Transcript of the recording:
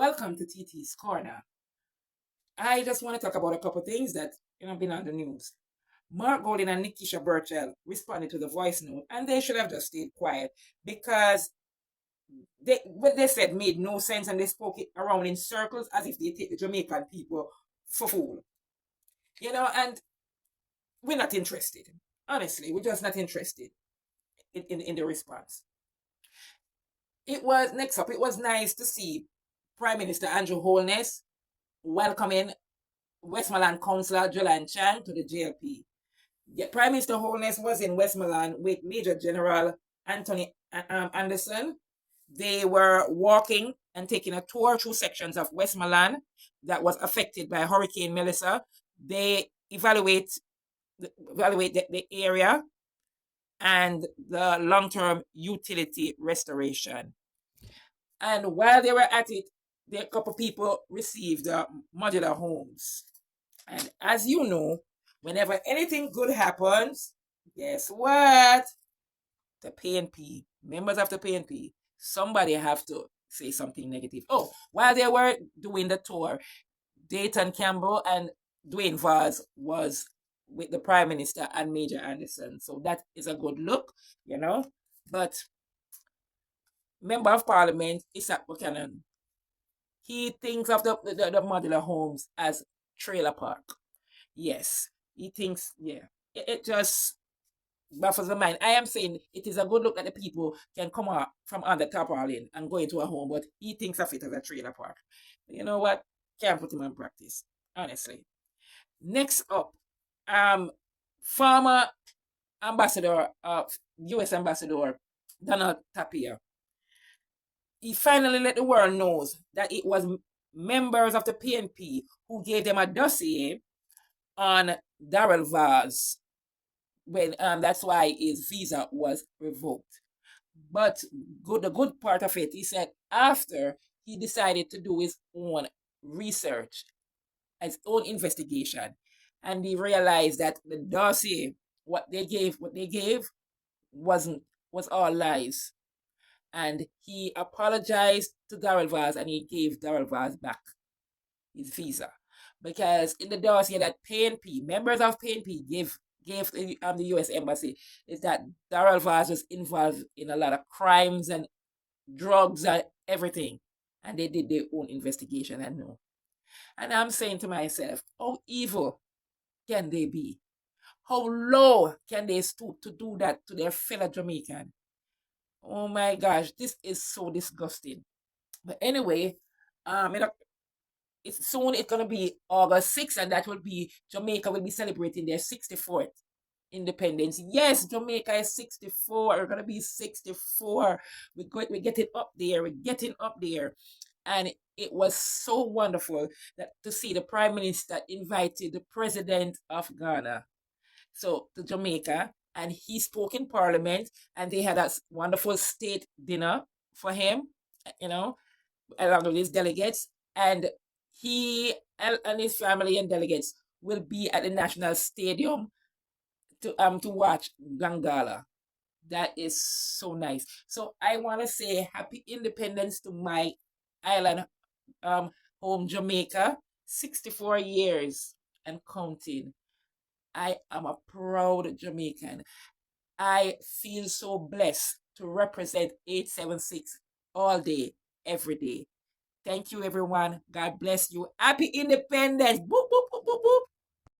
Welcome to TT's Corner. I just want to talk about a couple things that been on the news. Golding and Nickeisha Burchell responded to the voice note, and they should have just stayed quiet because what they said made no sense, and they spoke it around in circles as if they take the Jamaican people for fool. And we're not interested. Honestly, we're just not interested in the response. It was nice to see Prime Minister Andrew Holness welcoming Westmoreland Councillor Julan Chang to the JLP. Prime Minister Holness was in Westmoreland with Major General Antony Anderson. They were walking and taking a tour through sections of Westmoreland that was affected by Hurricane Melissa. They evaluate the area and the long-term utility restoration. And while they were at it, a couple of people received modular homes. And as you know, whenever anything good happens, guess what? The PNP, members of the PNP, somebody have to say something negative. Oh, while they were doing the tour, Dayton Campbell and Dwayne Vaz was with the Prime Minister and Major Anderson. So that is a good look, But Member of Parliament, Isaac Buchanan, he thinks of the modular homes as trailer park. Yes, he thinks, it just baffles the mind. I am saying it is a good look that the people can come out from under tarpaulin and go into a home, but he thinks of it as a trailer park. You know what? Can't put him in practice, honestly. Next up, former ambassador, U.S. ambassador Donald Tapia. He finally let the world know that it was members of the PNP who gave them a dossier on Daryl Vaz when that's why his visa was revoked. But the good part of it, he said after he decided to do his own research, his own investigation, and he realized that the dossier, what they gave was all lies. And he apologized to Daryl Vaz and he gave Daryl Vaz back his visa. Because in the dossier that PNP, members of PNP gave the U.S. Embassy, is that Daryl Vaz was involved in a lot of crimes and drugs and everything. And they did their own investigation and know. And I'm saying to myself, how evil can they be? How low can they stoop to do that to their fellow Jamaican? Oh my gosh, this is so disgusting. But anyway, it's gonna be August 6th, and that will be Jamaica will be celebrating their 64th independence. Yes, Jamaica is 64. We're gonna be 64. We're getting up there. We're getting up there. And it was so wonderful to see the Prime Minister invited the President of Ghana to Jamaica, and he spoke in Parliament, and they had a wonderful state dinner for him, along with his delegates, and he and his family and delegates will be at the National Stadium to watch Gangala. That is so nice. So I want to say happy independence to my island home, Jamaica. 64 years and counting. I am a proud Jamaican. I feel so blessed to represent 876 all day, every day. Thank you, everyone. God bless you. Happy independence. Boop, boop, boop, boop, boop.